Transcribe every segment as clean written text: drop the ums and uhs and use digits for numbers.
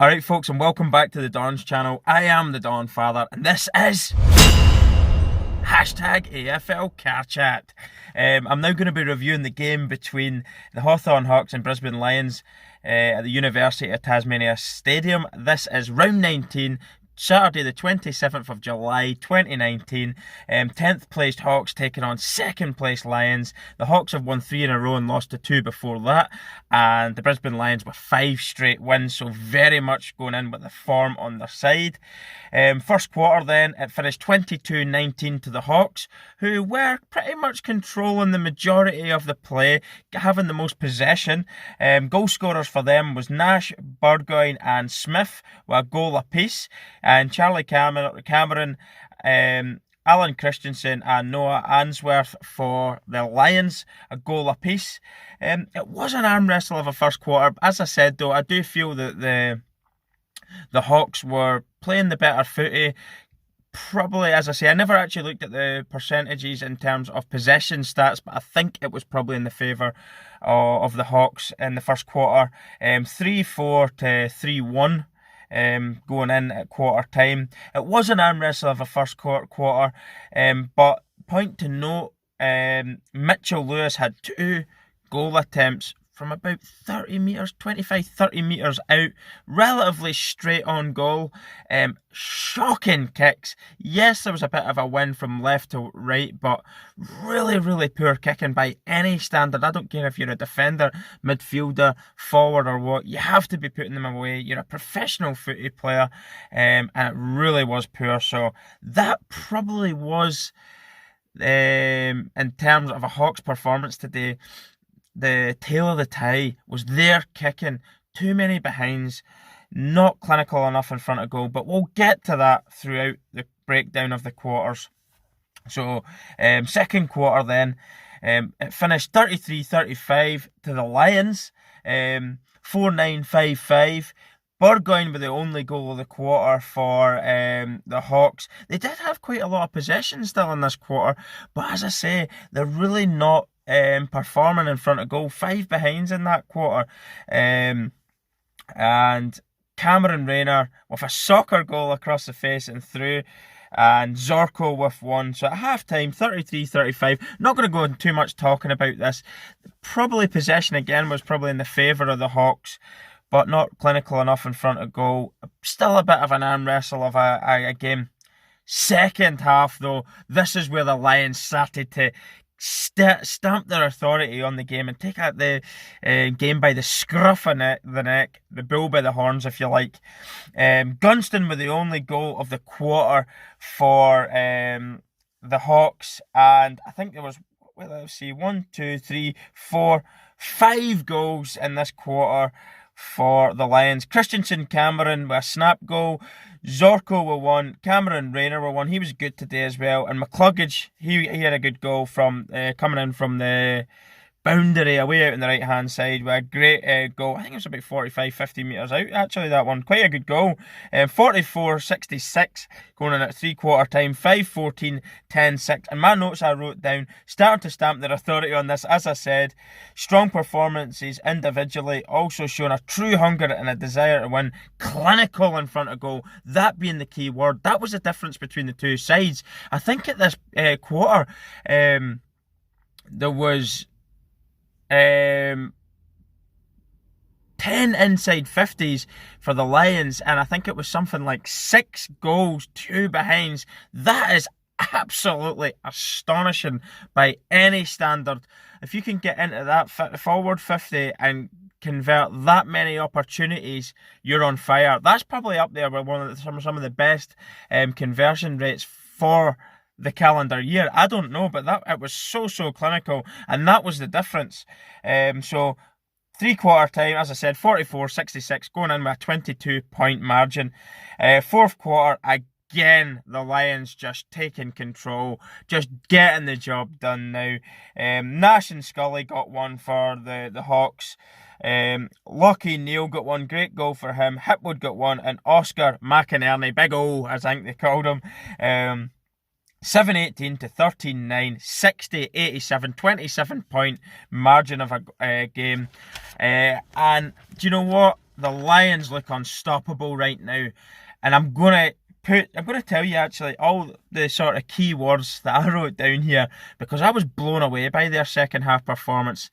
Alright folks, and welcome back to the Don's channel. I am the Donfather, and this is hashtag AFL Car Chat. I'm now going to be reviewing the game between the Hawthorn Hawks and Brisbane Lions at the University of Tasmania Stadium. This is round 19, Saturday the 27th of July 2019. 10th placed Hawks taking on 2nd placed Lions. The Hawks have won 3 in a row and lost to 2 before that, and the Brisbane Lions with 5 straight wins, so very much going in with the form on their side. First quarter then, it finished 22-19 to the Hawks, who were pretty much controlling the majority of the play, having the most possession. Goal scorers for them was Nash, Burgoyne and Smith with a goal apiece, and Charlie Cameron, Alan Christensen and Noah Answorth for the Lions, a goal apiece. It was an arm wrestle of a first quarter. As I said though, I do feel that the Hawks were playing the better footy. Probably, as I say, I never actually looked at the percentages in terms of possession stats, but I think it was probably in the favour of the Hawks in the first quarter. 3-4 to 3-1. Going in at quarter time. It was an arm wrestle of a first quarter, but point to note, Mitchell Lewis had 2 goal attempts from about 30 metres, 25-30 metres out, relatively straight on goal. Shocking kicks. Yes, there was a bit of a win from left to right, but really poor kicking by any standard. I don't care if you're a defender, midfielder, forward or what, you have to be putting them away. You're a professional footy player, and it really was poor. So that probably was, in terms of a Hawks performance today, the tail of the tie was their kicking. Too many behinds, not clinical enough in front of goal, but we'll get to that throughout the breakdown of the quarters. So, second quarter then, it finished 33-35 to the Lions, 4-9-5-5. Burgoyne with the only goal of the quarter for the Hawks. They did have quite a lot of possession still in this quarter, but as I say, they're really not performing in front of goal. 5 behinds in that quarter. And Cameron Rayner with a soccer goal across the face and through, and Zorko with 1. So at half time, 33-35. Not going to go into too much talking about this. Probably possession again was probably in the favour of the Hawks, but not clinical enough in front of goal. Still a bit of an arm wrestle of a game. Second half though, this is where the Lions started to stamp their authority on the game and take out the game by the scruff of the neck, the bull by the horns, if you like. Gunston with the only goal of the quarter for the Hawks, and I think there was, well, let's see, 1, 2, 3, 4, 5 goals in this quarter for the Lions. Christensen Cameron with a snap goal, Zorko with 1, Cameron Rayner with 1, he was good today as well, and McCluggage, he had a good goal from coming in from the boundary away out on the right hand side with a great goal. I think it was about 45-50 metres out actually, that one. Quite a good goal. 44-66 going in at 3/4 time, 5-14, 10-6. And my notes I wrote down, starting to stamp their authority on this. As I said, strong performances individually, also showing a true hunger and a desire to win. Clinical in front of goal, that being the key word. That was the difference between the two sides. I think at this quarter, there was 10 inside 50s for the Lions, and I think it was something like 6 goals, 2 behinds. That is absolutely astonishing by any standard. If you can get into that forward 50 and convert that many opportunities, you're on fire. That's probably up there with some of the best conversion rates for the calendar year. I don't know, but that it was so clinical, and that was the difference. So 3/4 time, as I said, 44-66, going in with a 22-point margin. Fourth quarter, again, the Lions just taking control, just getting the job done now. Nash and Scully got 1 for the Hawks. Lockie Neal got 1, great goal for him. Hipwood got 1, and Oscar McInerney, big O as I think they called him, 7-18 to 13-9, 60-87, 27-point margin of a game. And do you know what? the Lions look unstoppable right now. And I'm going to tell you actually all the sort of key words that I wrote down here because I was blown away by their second half performance.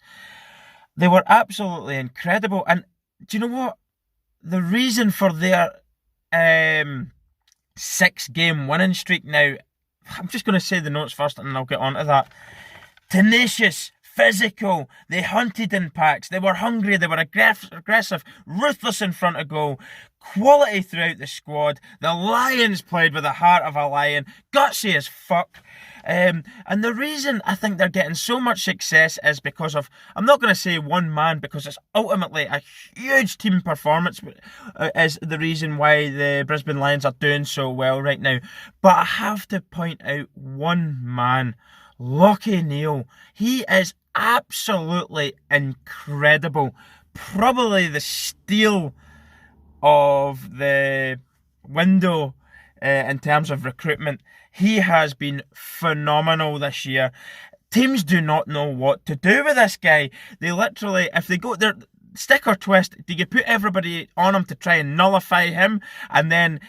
They were absolutely incredible. And do you know what? The reason for their 6-game winning streak now, I'm just going to say the notes first and then I'll get on to that. Tenacious, physical, they hunted in packs, they were hungry, they were aggressive, ruthless in front of goal, quality throughout the squad. The Lions played with the heart of a lion, gutsy as fuck. And the reason I think they're getting so much success is because of, I'm not going to say one man because it's ultimately a huge team performance is the reason why the Brisbane Lions are doing so well right now. But I have to point out one man, Lachie Neale. He is absolutely incredible. Probably the steal of the window in terms of recruitment. He has been phenomenal this year. Teams do not know what to do with this guy. They literally, if they go there, stick or twist, do you put everybody on him to try and nullify him and then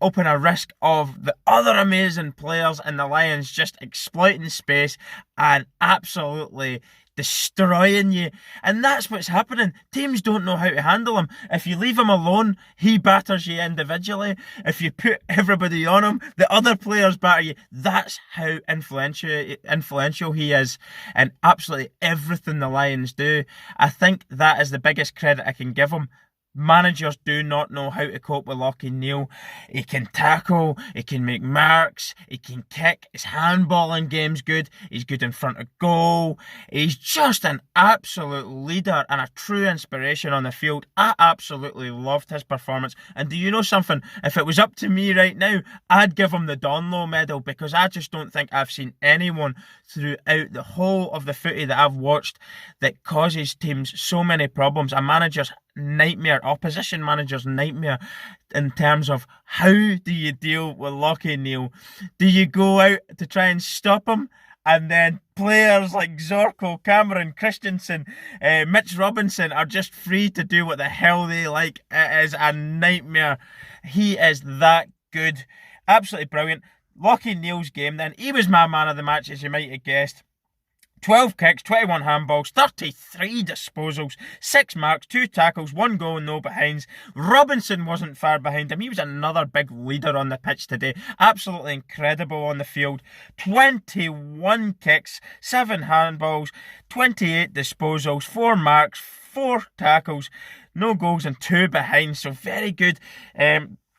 open a risk of the other amazing players in the Lions just exploiting space and absolutely destroying you? And that's what's happening. Teams don't know how to handle him. If you leave him alone, he batters you individually. If you put everybody on him, the other players batter you. That's how influential he is in absolutely everything the Lions do. I think that is the biggest credit I can give him. Managers do not know how to cope with Lachie Neale. He can tackle, he can make marks, he can kick, his handballing game's good, he's good in front of goal. He's just an absolute leader and a true inspiration on the field. I absolutely loved his performance. And do you know something? If it was up to me right now, I'd give him the Donlow medal because I just don't think I've seen anyone throughout the whole of the footy that I've watched that causes teams so many problems. A manager's nightmare, opposition manager's nightmare in terms of how do you deal with Lachie Neale? Do you go out to try and stop him? And then players like Zorko, Cameron, Christensen, Mitch Robinson are just free to do what the hell they like. It is a nightmare. He is that good. Absolutely brilliant. Lachie Neale's game then, he was my man of the match, as you might have guessed. 12 kicks, 21 handballs, 33 disposals, 6 marks, 2 tackles, 1 goal and no behinds. Robinson wasn't far behind him. He was another big leader on the pitch today. Absolutely incredible on the field. 21 kicks, 7 handballs, 28 disposals, 4 marks, 4 tackles, no goals and 2 behinds. So very good.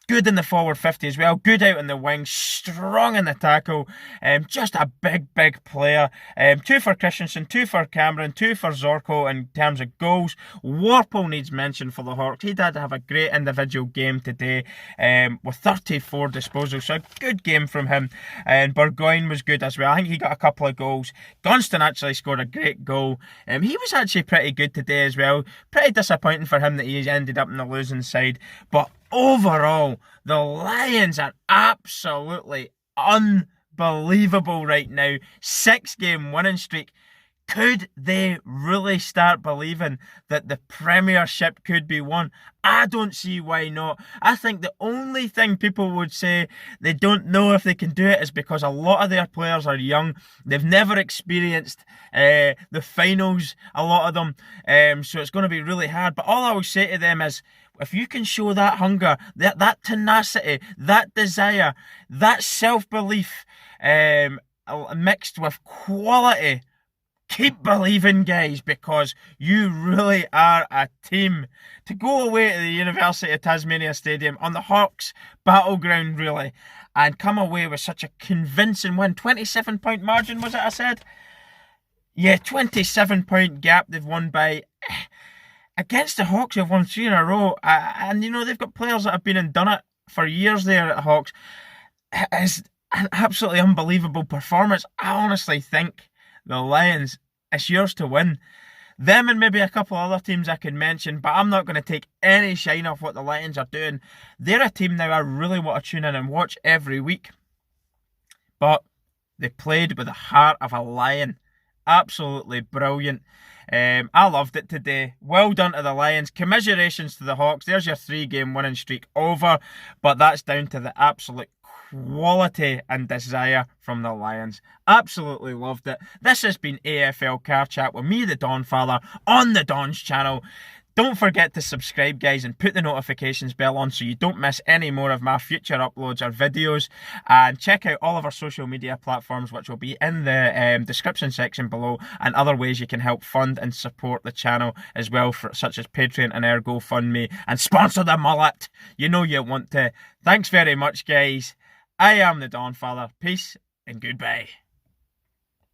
Good in the forward 50 as well. Good out in the wing. Strong in the tackle. Just a big player. 2 for Christensen, 2 for Cameron, 2 for Zorko in terms of goals. Warple needs mention for the Hawks. He did have a great individual game today with 34 disposals. So a good game from him. And Burgoyne was good as well. I think he got a couple of goals. Gunston actually scored a great goal. He was actually pretty good today as well. Pretty disappointing for him that he ended up in the losing side. But overall, the Lions are absolutely unbelievable right now. 6-game winning streak. Could they really start believing that the Premiership could be won? I don't see why not. I think the only thing people would say they don't know if they can do it is because a lot of their players are young. They've never experienced the finals, a lot of them. So it's going to be really hard. But all I will say to them is, if you can show that hunger, that tenacity, that desire, that self-belief mixed with quality, keep believing, guys, because you really are a team. To go away to the University of Tasmania Stadium on the Hawks battleground, really, and come away with such a convincing win. 27-point margin, was it I said? Yeah, 27-point gap they've won by. Against the Hawks, who've won 3 in a row. And, you know, they've got players that have been and done it for years there at Hawks. It's an absolutely unbelievable performance. I honestly think the Lions, it's yours to win. Them and maybe a couple other teams I could mention, but I'm not going to take any shine off what the Lions are doing. They're a team now I really want to tune in and watch every week. But they played with the heart of a lion. Absolutely brilliant. I loved it today. Well done to the Lions. Commiserations to the Hawks. There's your 3-game winning streak over. But that's down to the absolute quality and desire from the Lions. Absolutely loved it. This has been AFL Car Chat with me, the Donfather, on the Don's channel. Don't forget to subscribe, guys, and put the notifications bell on so you don't miss any more of my future uploads or videos. And check out all of our social media platforms, which will be in the description section below, and other ways you can help fund and support the channel as well, such as Patreon and GoFundMe, and sponsor the mullet. You know you want to. Thanks very much, guys. I am the Donfather. Peace and goodbye.